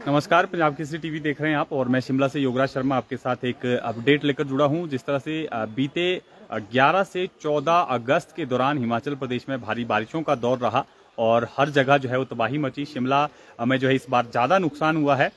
नमस्कार, पंजाब केसरी टीवी देख रहे हैं आप और मैं शिमला से योगराज शर्मा आपके साथ एक अपडेट लेकर जुड़ा हूं। जिस तरह से बीते 11 से 14 अगस्त के दौरान हिमाचल प्रदेश में भारी बारिशों का दौर रहा और हर जगह जो है वो तबाही मची। शिमला में जो है इस बार ज़्यादा नुकसान हुआ है।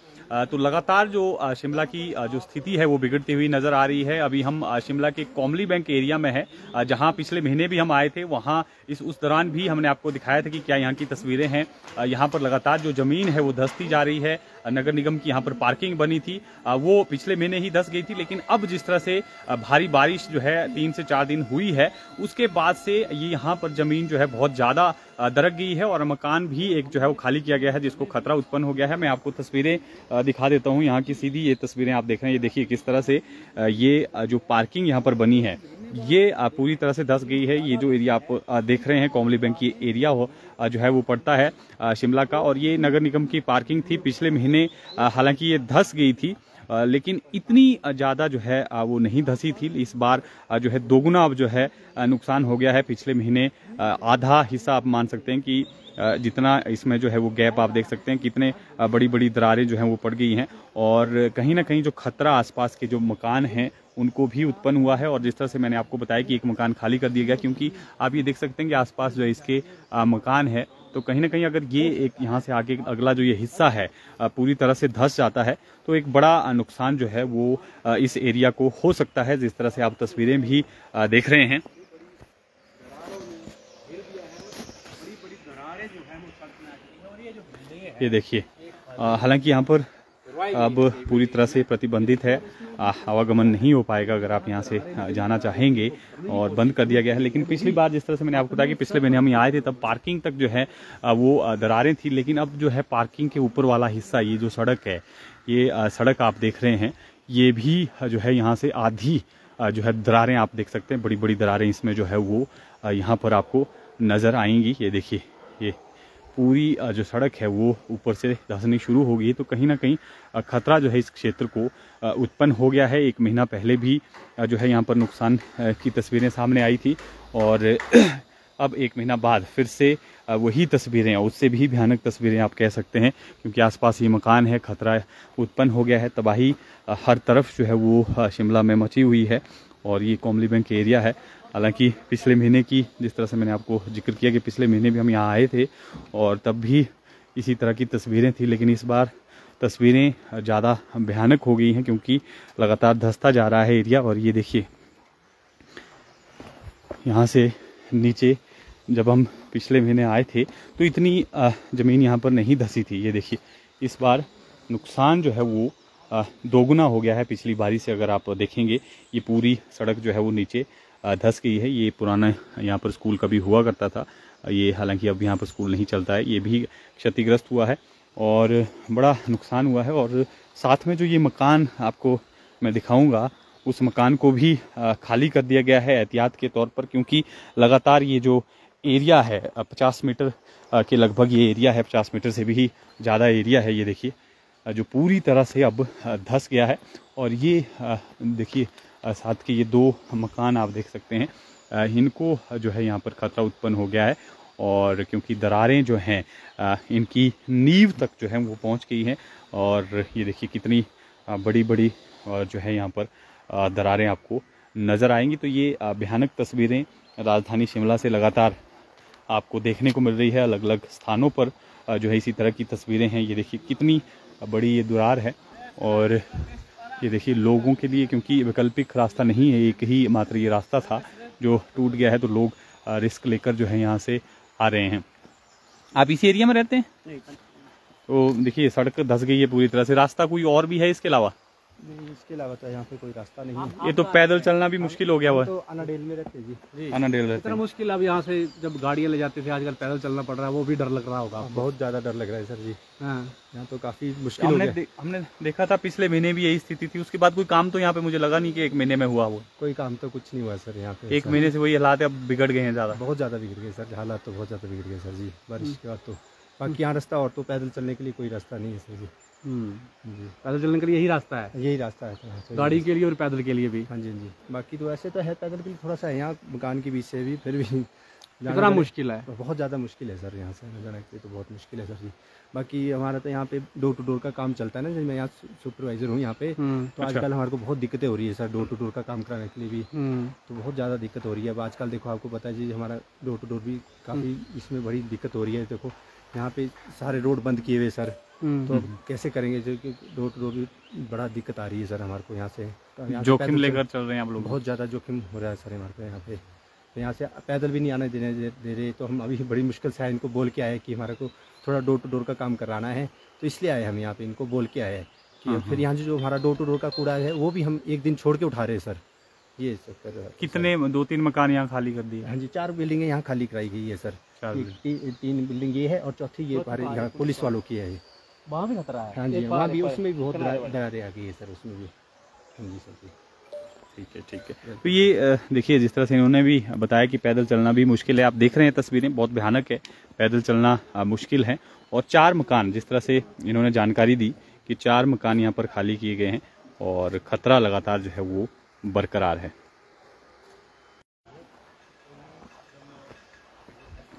तो लगातार जो शिमला की जो स्थिति है वो बिगड़ती हुई नज़र आ रही है। अभी हम शिमला के कॉमली बैंक एरिया में है, जहां पिछले महीने भी हम आए थे। वहां उस दौरान भी हमने आपको दिखाया था कि क्या यहाँ की तस्वीरें हैं। यहाँ पर लगातार जो ज़मीन है वो धंसती जा रही है। नगर निगम की यहाँ पर पार्किंग बनी थी, वो पिछले महीने ही धंस गई थी, लेकिन अब जिस तरह से भारी बारिश जो है 3 से 4 दिन हुई है, उसके बाद से ये यहाँ पर ज़मीन जो है बहुत ज़्यादा दरक गई है और मकान भी एक जो है वो खाली किया गया है, जिसको खतरा उत्पन्न हो गया है। मैं आपको तस्वीरें दिखा देता हूँ यहाँ की। सीधी ये तस्वीरें आप देख रहे हैं, ये देखिए किस तरह से ये जो पार्किंग यहाँ पर बनी है ये पूरी तरह से धंस गई है। ये जो एरिया आप देख रहे हैं कॉमली बैंक की एरिया हो जो है वो पड़ता है शिमला का, और ये नगर निगम की पार्किंग थी। पिछले महीने हालांकि ये धंस गई थी, लेकिन इतनी ज़्यादा जो है वो नहीं धंसी थी। इस बार जो है दोगुना अब जो है नुकसान हो गया है। पिछले महीने आधा हिस्सा आप मान सकते हैं कि जितना इसमें जो है वो गैप आप देख सकते हैं, कितने बड़ी बड़ी दरारें जो हैं वो पड़ गई हैं और कहीं ना कहीं जो खतरा आसपास के जो मकान हैं उनको भी उत्पन्न हुआ है। और जिस तरह से मैंने आपको बताया कि एक मकान खाली कर दिया गया, क्योंकि आप ये देख सकते हैं कि आसपास जो है इसके मकान है, तो कहीं ना कहीं अगर ये एक यहाँ से आगे अगला जो ये हिस्सा है पूरी तरह से धंस जाता है तो एक बड़ा नुकसान जो है वो इस एरिया को हो सकता है। जिस तरह से आप तस्वीरें भी देख रहे हैं, ये देखिए। हालांकि यहाँ पर अब पूरी तरह से प्रतिबंधित है, आवागमन नहीं हो पाएगा अगर आप यहाँ से जाना चाहेंगे, और बंद कर दिया गया है। लेकिन पिछली बार जिस तरह से मैंने आपको बताया कि पिछले महीने हम यहाँ आए थे, तब पार्किंग तक जो है वो दरारें थी, लेकिन अब जो है पार्किंग के ऊपर वाला हिस्सा, ये जो सड़क है, ये सड़क आप देख रहे हैं, ये भी जो है यहाँ से आधी जो है दरारें आप देख सकते हैं, बड़ी बड़ी दरारें इसमें जो है वो यहाँ पर आपको नज़र आएंगी। ये देखिए, ये पूरी जो सड़क है वो ऊपर से धंसनी शुरू हो गई। तो कहीं ना कहीं खतरा जो है इस क्षेत्र को उत्पन्न हो गया है। एक महीना पहले भी जो है यहाँ पर नुकसान की तस्वीरें सामने आई थी और अब एक महीना बाद फिर से वही तस्वीरें, उससे भी भयानक तस्वीरें आप कह सकते हैं, क्योंकि आसपास ये मकान है, खतरा उत्पन्न हो गया है। तबाही हर तरफ जो है वो शिमला में मची हुई है और ये कॉमली बैंक एरिया है। हालांकि पिछले महीने की, जिस तरह से मैंने आपको जिक्र किया कि पिछले महीने भी हम यहाँ आए थे और तब भी इसी तरह की तस्वीरें थी, लेकिन इस बार तस्वीरें ज़्यादा भयानक हो गई हैं क्योंकि लगातार धंसता जा रहा है एरिया। और ये देखिए, यहाँ से नीचे जब हम पिछले महीने आए थे तो इतनी ज़मीन यहाँ पर नहीं धंसी थी। ये देखिए, इस बार नुकसान जो है वो दोगुना हो गया है पिछली बारी से। अगर आप देखेंगे, ये पूरी सड़क जो है वो नीचे धंस गई है। ये पुराना यहाँ पर स्कूल कभी हुआ करता था, ये हालांकि अब यहाँ पर स्कूल नहीं चलता है, ये भी क्षतिग्रस्त हुआ है और बड़ा नुकसान हुआ है। और साथ में जो ये मकान आपको मैं दिखाऊंगा, उस मकान को भी खाली कर दिया गया है एहतियात के तौर पर, क्योंकि लगातार ये जो एरिया है 50 मीटर के लगभग ये एरिया है, 50 मीटर से भी ज़्यादा एरिया है। ये देखिए, जो पूरी तरह से अब धंस गया है। और ये देखिए, साथ के ये 2 मकान आप देख सकते हैं, इनको जो है यहाँ पर खतरा उत्पन्न हो गया है। और क्योंकि दरारें जो हैं इनकी नींव तक जो है वो पहुँच गई हैं। और ये देखिए कितनी बड़ी बड़ी जो है यहाँ पर दरारें आपको नज़र आएंगी। तो ये भयानक तस्वीरें राजधानी शिमला से लगातार आपको देखने को मिल रही है। अलग अलग स्थानों पर जो है इसी तरह की तस्वीरें हैं। ये देखिए कितनी बड़ी ये दरार है और ये देखिए लोगों के लिए, क्योंकि वैकल्पिक रास्ता नहीं है, एक ही मात्र ये रास्ता था जो टूट गया है, तो लोग रिस्क लेकर जो है यहाँ से आ रहे हैं। आप इसी एरिया में रहते हैं? नहीं। तो देखिए सड़क धंस गई है पूरी तरह से। रास्ता कोई और भी है इसके अलावा? नहीं, इसके अलावा तो यहाँ पे कोई रास्ता नहीं है। ये तो पैदल चलना भी मुश्किल हो गया हुआ है। तो अनाडेल में रहते जी, अनाडेल रहते इतना मुश्किल। अब यहाँ से जब गाड़ियाँ ले जाते थे, आजकल पैदल चलना पड़ रहा है, वो भी डर लग रहा होगा। बहुत ज़्यादा डर लग रहा है सर जी। हाँ, यहाँ तो काफ़ी मुश्किल हो गया। हमने देखा था पिछले महीने भी यही स्थिति थी, उसके बाद कोई काम तो यहाँ पे मुझे लगा नहीं कि एक महीने में हुआ वो। कोई काम तो कुछ नहीं हुआ सर यहाँ पे। एक महीने से वही हालात है, अब बिगड़ गए हैं ज़्यादा, बहुत ज़्यादा बिगड़ गए सर, हालात तो बहुत ज़्यादा बिगड़ गए सर जी बारिश के बाद। तो बाकी यहाँ रास्ता और तो पैदल चलने के लिए कोई रास्ता नहीं है सर जी। जी, पैदल चलने के लिए यही रास्ता है, यही रास्ता है गाड़ी के लिए और पैदल के लिए भी। हाँ जी, हाँ जी। बाकी तो ऐसे तो है पैदल के लिए थोड़ा सा है यहाँ मकान के बीच से भी, फिर भी जाना कितना जाने- मुश्किल है? बहुत ज़्यादा मुश्किल है सर, यहाँ से आने जाने के लिए तो बहुत मुश्किल है सर जी। बाकी हमारा तो यहाँ पे डोर टू डोर का काम चलता है ना, जैसे मैं यहाँ सुपरवाइज़र हूँ यहाँ पे, तो अच्छा। आजकल हमारे को बहुत दिक्कतें हो रही है सर, डोर टू डोर का काम कराने के लिए भी तो बहुत ज़्यादा दिक्कत हो रही है। अब आजकल देखो, आपको पता है जी, हमारा डोर टू डोर भी काफ़ी इसमें बड़ी दिक्कत हो रही है। देखो यहाँ पे सारे रोड बंद किए हुए सर, तो अब कैसे करेंगे, जो कि डोर टू डोर भी बड़ा दिक्कत आ रही है सर हमारे को यहाँ से। तो यहाँ से जोखिम पैदल लेकर चल रहे हैं आप लोग? बहुत ज़्यादा जोखिम हो रहा है सर हमारे को यहाँ पे। तो यहाँ से पैदल भी नहीं आने दे रहे, तो हम अभी बड़ी मुश्किल से इनको बोल के आए कि हमारे को थोड़ा डोर टू डोर का काम कराना है, तो इसलिए आए हम यहाँ पे, इनको बोल के आए कि फिर यहाँ जो हमारा डोर टू डोर का कूड़ा है वो भी हम एक दिन छोड़ के उठा रहे हैं सर, ये चक्कर है। कितने 2-3 मकान यहाँ खाली कर दिए? हाँ जी, 4 बिल्डिंगें यहाँ खाली कराई गई है सर। 3 बिल्डिंग ये है और चौथी ये हमारे यहाँ पुलिस वालों की है। वहाँ भी खतरा है? हाँ जी, वहाँ भी, उसमें भी बहुत दरारें आ गई है सर, उसमें भी। हाँ जी सर जी, ठीक है। तो ये देखिए, जिस तरह से इन्होंने भी बताया कि पैदल चलना भी मुश्किल है। आप देख रहे हैं तस्वीरें, बहुत भयानक है, पैदल चलना मुश्किल है। और 4 मकान, जिस तरह से इन्होंने जानकारी दी कि 4 मकान यहाँ पर खाली किए गए हैं और खतरा लगातार जो है वो बरकरार है।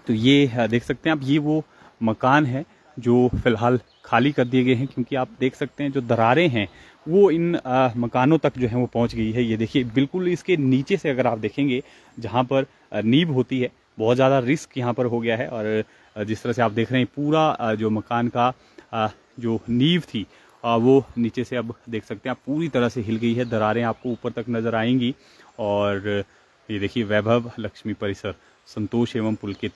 तो ये देख सकते हैं आप, ये वो मकान है जो फिलहाल खाली कर दिए गए हैं, क्योंकि आप देख सकते हैं जो दरारें हैं वो इन मकानों तक जो है वो पहुंच गई है। ये देखिए, बिल्कुल इसके नीचे से अगर आप देखेंगे, जहां पर नींव होती है, बहुत ज़्यादा रिस्क यहाँ पर हो गया है। और जिस तरह से आप देख रहे हैं, पूरा जो मकान का जो नींव थी वो नीचे से अब देख सकते हैं आप पूरी तरह से हिल गई है। दरारें आपको ऊपर तक नज़र आएंगी। और ये देखिए, वैभव लक्ष्मी परिसर, संतोष एवं पुलकित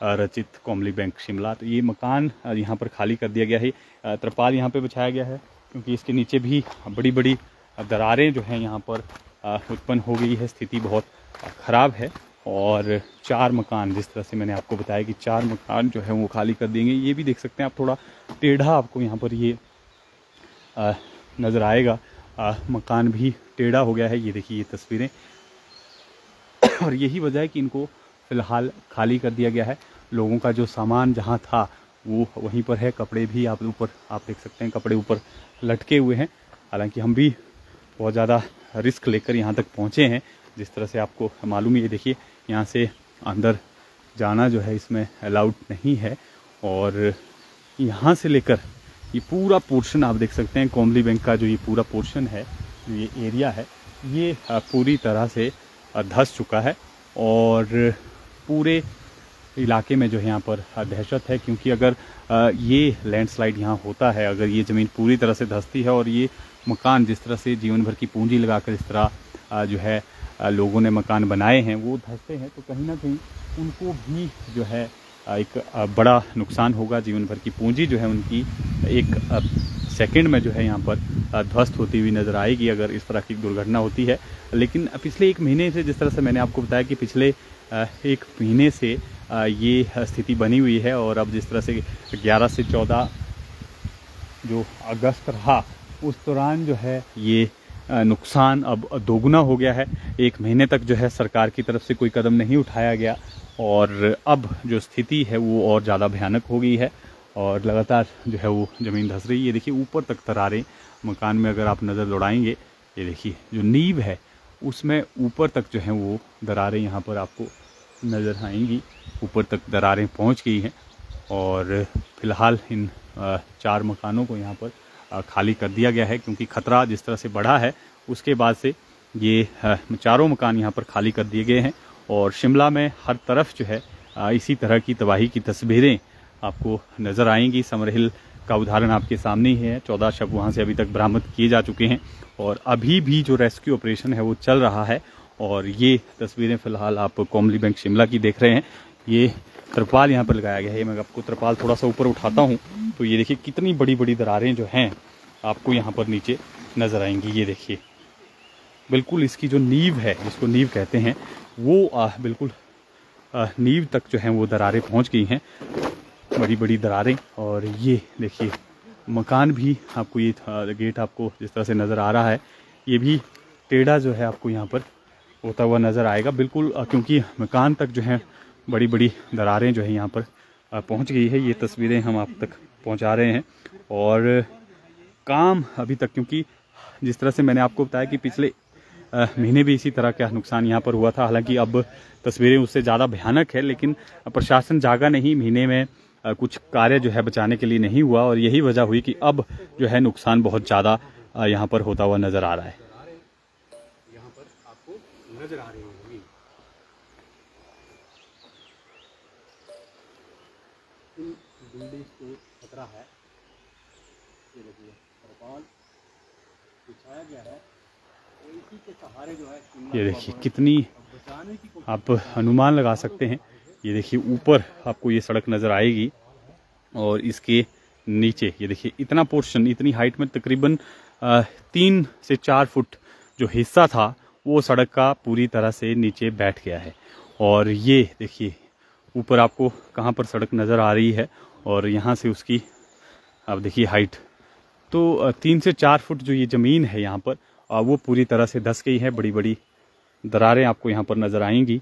रचित कोमली बैंक शिमला। तो ये मकान यहाँ पर खाली कर दिया गया है। त्रिपाल यहाँ पे बिछाया गया है, क्योंकि इसके नीचे भी बड़ी बड़ी दरारें जो हैं यहाँ पर उत्पन्न हो गई है। स्थिति बहुत ख़राब है। और 4 मकान, जिस तरह से मैंने आपको बताया कि 4 मकान जो है वो खाली कर देंगे। ये भी देख सकते हैं आप, थोड़ा टेढ़ा आपको यहाँ पर ये नज़र आएगा, मकान भी टेढ़ा हो गया है। ये देखिए ये तस्वीरें। और यही वजह है कि इनको फ़िलहाल खाली कर दिया गया है। लोगों का जो सामान जहाँ था वो वहीं पर है। कपड़े भी आप ऊपर आप देख सकते हैं, कपड़े ऊपर लटके हुए हैं। हालांकि हम भी बहुत ज़्यादा रिस्क लेकर यहाँ तक पहुँचे हैं, जिस तरह से आपको मालूम है। ये देखिए, यहाँ से अंदर जाना जो है इसमें अलाउड नहीं है। और यहाँ से लेकर ये पूरा पोर्शन आप देख सकते हैं, कोमली बैंक का जो ये पूरा पोर्शन है, जो ये एरिया है, ये पूरी तरह से धंस चुका है। और पूरे इलाके में जो है यहाँ पर दहशत है, क्योंकि अगर ये लैंडस्लाइड यहाँ होता है, अगर ये ज़मीन पूरी तरह से धंसती है और ये मकान जिस तरह से जीवन भर की पूंजी लगाकर इस तरह जो है लोगों ने मकान बनाए हैं वो धंसते हैं, तो कहीं ना कहीं उनको भी जो है एक बड़ा नुकसान होगा। जीवन भर की पूंजी जो है उनकी एक सेकंड में जो है यहाँ पर ध्वस्त होती हुई नज़र आएगी, अगर इस तरह की दुर्घटना होती है। लेकिन पिछले 1 महीने से, जिस तरह से मैंने आपको बताया कि पिछले 1 महीने से ये स्थिति बनी हुई है। और अब जिस तरह से 11 से 14 जो अगस्त रहा, उस दौरान जो है ये नुकसान अब दोगुना हो गया है। 1 महीने तक जो है सरकार की तरफ से कोई कदम नहीं उठाया गया, और अब जो स्थिति है वो और ज़्यादा भयानक हो गई है। और लगातार जो है वो ज़मीन धंस रही है। ये देखिए, ऊपर तक दरारें मकान में अगर आप नज़र दौड़ाएंगे, ये देखिए जो नींव है उसमें ऊपर तक जो है वो दरारें यहाँ पर आपको नज़र आएंगी। ऊपर तक दरारें पहुँच गई हैं। और फिलहाल इन 4 मकानों को यहाँ पर खाली कर दिया गया है, क्योंकि ख़तरा जिस तरह से बढ़ा है उसके बाद से ये 4 मकान यहाँ पर खाली कर दिए गए हैं। और शिमला में हर तरफ जो है इसी तरह की तबाही की तस्वीरें आपको नज़र आएंगी। समरहिल का उदाहरण आपके सामने ही है। 14 शव वहाँ से अभी तक बरामद किए जा चुके हैं, और अभी भी जो रेस्क्यू ऑपरेशन है वो चल रहा है। और ये तस्वीरें फ़िलहाल आप कोमली बैंक शिमला की देख रहे हैं। ये त्रिपाल यहाँ पर लगाया गया है। मैं आपको त्रिपाल थोड़ा सा ऊपर उठाता हूँ, तो ये देखिए कितनी बड़ी बड़ी दरारें जो हैं आपको यहाँ पर नीचे नज़र आएंगी। ये देखिए, बिल्कुल इसकी जो नींव है, जिसको नींव कहते हैं, वो बिल्कुल नींव तक जो है वो दरारें पहुँच गई हैं, बड़ी बड़ी दरारें। और ये देखिए मकान भी आपको, ये गेट आपको जिस तरह से नज़र आ रहा है, ये भी टेढ़ा जो है आपको यहाँ पर होता हुआ नज़र आएगा बिल्कुल, क्योंकि मकान तक जो है बड़ी बड़ी दरारें जो है यहाँ पर पहुँच गई है। ये तस्वीरें हम आप तक पहुँचा रहे हैं। और काम अभी तक, क्योंकि जिस तरह से मैंने आपको बताया कि पिछले महीने भी इसी तरह का नुकसान यहाँ पर हुआ था। हालांकि अब तस्वीरें उससे ज़्यादा भयानक है, लेकिन प्रशासन जागा नहीं। महीने में कुछ कार्य जो है बचाने के लिए नहीं हुआ और यही वजह हुई कि अब जो है नुकसान बहुत ज़्यादा यहाँ पर होता हुआ नज़र आ रहा है। यहाँ पर आपको नजर आ रही होगी इन बिल्डिंग्स को खतरा है। ये देखिए तरपाल बिछाया गया है और इसी के सहारे जो है ये देखिए कितनी बचाने की आप अनुमान लगा सकते हैं। ये देखिए ऊपर आपको ये सड़क नज़र आएगी और इसके नीचे ये देखिए इतना पोर्शन, इतनी हाइट में तकरीबन 3 से 4 फुट जो हिस्सा था वो सड़क का पूरी तरह से नीचे बैठ गया है। और ये देखिए ऊपर आपको कहाँ पर सड़क नज़र आ रही है और यहाँ से उसकी आप देखिए हाइट, तो 3 से 4 फुट जो ये ज़मीन है यहाँ पर वो पूरी तरह से धंस गई है। बड़ी बड़ी दरारें आपको यहाँ पर नज़र आएंगी।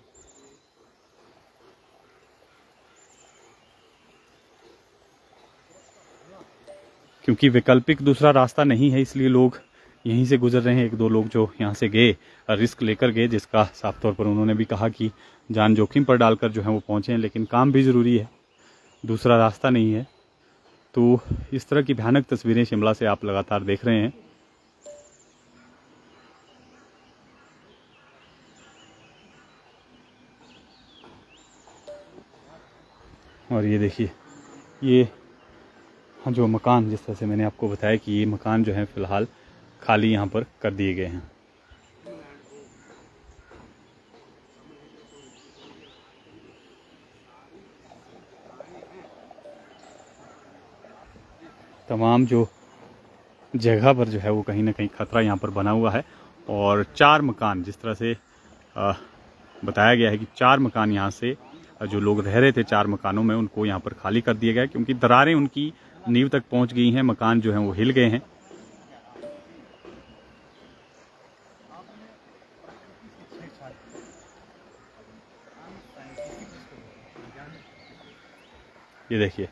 क्योंकि वैकल्पिक दूसरा रास्ता नहीं है, इसलिए लोग यहीं से गुजर रहे हैं। 1-2 लोग जो यहाँ से गए, रिस्क लेकर गए, जिसका साफ तौर पर उन्होंने भी कहा कि जान जोखिम पर डालकर जो है वो पहुँचे हैं, लेकिन काम भी ज़रूरी है, दूसरा रास्ता नहीं है। तो इस तरह की भयानक तस्वीरें शिमला से आप लगातार देख रहे हैं। और ये देखिए ये जो मकान, जिस तरह से मैंने आपको बताया कि ये मकान जो है फ़िलहाल खाली यहाँ पर कर दिए गए हैं। तमाम जो जगह पर जो है वो कहीं ना कहीं खतरा यहाँ पर बना हुआ है। और 4 मकान, जिस तरह से बताया गया है कि 4 मकान यहाँ से जो लोग रह रहे थे 4 मकानों में, उनको यहाँ पर खाली कर दिया गया है, क्योंकि दरारें उनकी नींव तक पहुँच गई हैं। मकान जो हैं वो हिल गए हैं। ये देखिए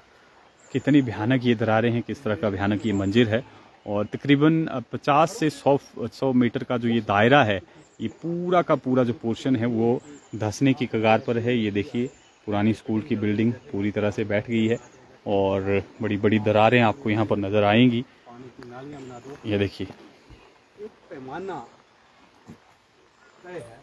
कितनी भयानक ये दरारें हैं, किस तरह का भयानक ये मंजिर है। और तकरीबन 50 से 100 मीटर का जो ये दायरा है, ये पूरा का पूरा जो पोर्शन है वो धंसने की कगार पर है। ये देखिए पुरानी स्कूल की बिल्डिंग पूरी तरह से बैठ गई है और बड़ी बड़ी दरारें आपको यहाँ पर नज़र आएंगी। ये देखिए एक पैमाना तय है,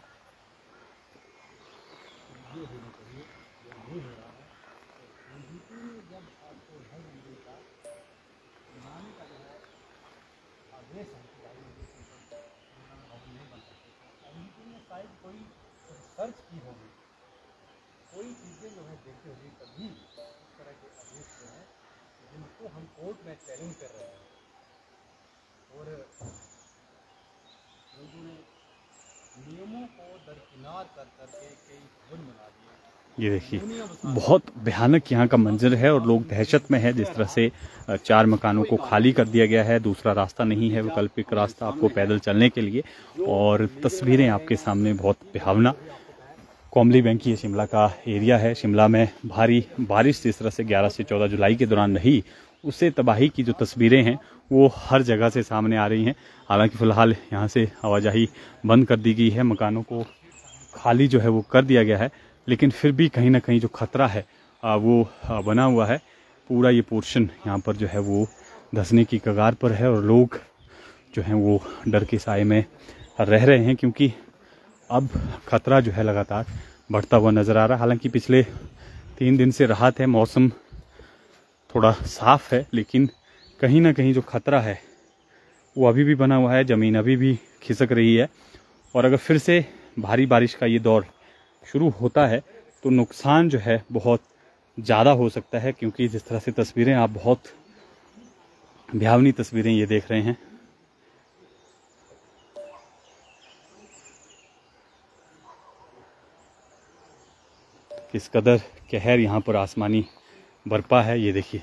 कोई सर्च की होगी, कोई चीज़ें जो है देखी होगी, तभी इस तरह के आदेश जो है जिनको हम कोर्ट में चैलेंज कर रहे हैं और लोगों ने नियमों को दरकिनार कर करके कई भवन बना दिए। ये देखिए बहुत भयानक यहाँ का मंजर है और लोग दहशत में है। जिस तरह से 4 मकानों को खाली कर दिया गया है, दूसरा रास्ता नहीं है, वैकल्पिक रास्ता आपको पैदल चलने के लिए। और तस्वीरें आपके सामने बहुत बेहावना। कॉमली बैंक की ये शिमला का एरिया है। शिमला में भारी बारिश जिस तरह से 11 से 14 जुलाई के दौरान रही, उससे तबाही की जो तस्वीरें हैं वो हर जगह से सामने आ रही हैं। हालांकि फ़िलहाल यहाँ से आवाजाही बंद कर दी गई है, मकानों को खाली जो है वो कर दिया गया है, लेकिन फिर भी कहीं ना कहीं जो खतरा है वो बना हुआ है। पूरा ये पोर्शन यहाँ पर जो है वो धंसने की कगार पर है और लोग जो हैं वो डर के साए में रह रहे हैं, क्योंकि अब खतरा जो है लगातार बढ़ता हुआ नज़र आ रहा है। हालांकि पिछले 3 दिन से राहत है, मौसम थोड़ा साफ़ है, लेकिन कहीं ना कहीं जो खतरा है वो अभी भी बना हुआ है। ज़मीन अभी भी खिसक रही है और अगर फिर से भारी बारिश का ये दौर शुरू होता है तो नुकसान जो है बहुत ज़्यादा हो सकता है। क्योंकि जिस तरह से तस्वीरें, आप बहुत भयावनी तस्वीरें ये देख रहे हैं। किस कदर कहर यहाँ पर आसमानी बरपा है, ये देखिए।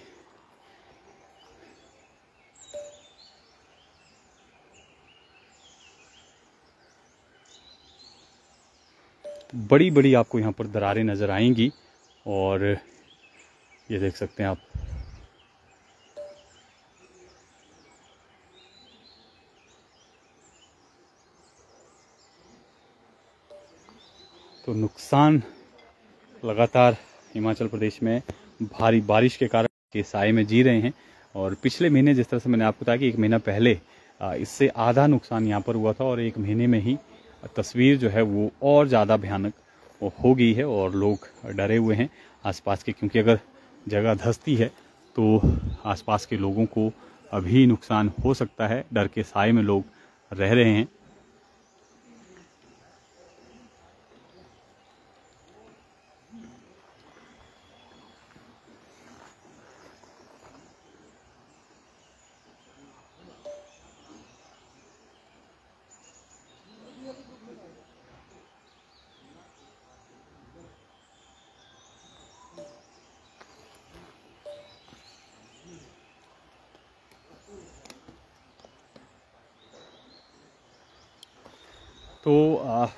बड़ी बड़ी आपको यहाँ पर दरारें नज़र आएंगी और ये देख सकते हैं आप। तो नुकसान लगातार हिमाचल प्रदेश में भारी बारिश के कारण के साए में जी रहे हैं। और पिछले महीने जिस तरह से मैंने आपको बताया कि एक महीना पहले इससे आधा नुकसान यहाँ पर हुआ था और एक महीने में ही तस्वीर जो है वो और ज़्यादा भयानक हो गई है और लोग डरे हुए हैं आसपास के, क्योंकि अगर जगह धंसती है तो आसपास के लोगों को अभी नुकसान हो सकता है। डर के साए में लोग रह रहे हैं। तो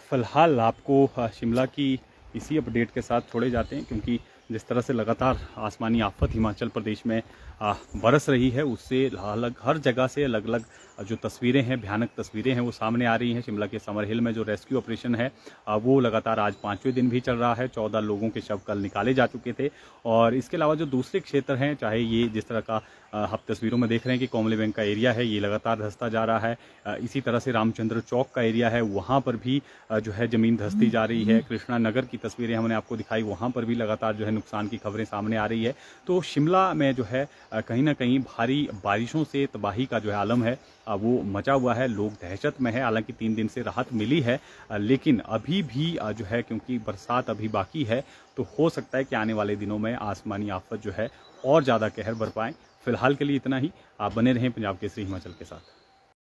फ़िलहाल आपको शिमला की इसी अपडेट के साथ छोड़े जाते हैं, क्योंकि जिस तरह से लगातार आसमानी आफत हिमाचल प्रदेश में बरस रही है, उससे अलग हर जगह से अलग अलग जो तस्वीरें हैं, भयानक तस्वीरें हैं, वो सामने आ रही हैं। शिमला के समर हिल में जो रेस्क्यू ऑपरेशन है वो लगातार आज 5वें दिन भी चल रहा है। 14 लोगों के शव कल निकाले जा चुके थे। और इसके अलावा जो दूसरे क्षेत्र हैं, चाहे ये जिस तरह का आप तस्वीरों में देख रहे हैं कि कोमले बैंक का एरिया है, ये लगातार धंसता जा रहा है। इसी तरह से रामचंद्र चौक का एरिया है, वहाँ पर भी जो है ज़मीन धंसती जा रही है। कृष्णा नगर की तस्वीरें हमने आपको दिखाई, वहाँ पर भी लगातार जो है नुकसान की खबरें सामने आ रही है। तो शिमला में जो है कहीं ना कहीं भारी बारिशों से तबाही का जो है आलम है वो मचा हुआ है। लोग दहशत में है। हालांकि 3 दिन से राहत मिली है, लेकिन अभी भी जो है क्योंकि बरसात अभी बाकी है, तो हो सकता है कि आने वाले दिनों में आसमानी आफत जो है और ज़्यादा कहर बरपाएं। फिलहाल के लिए इतना ही। आप बने रहें पंजाब केसरी हिमाचल के साथ।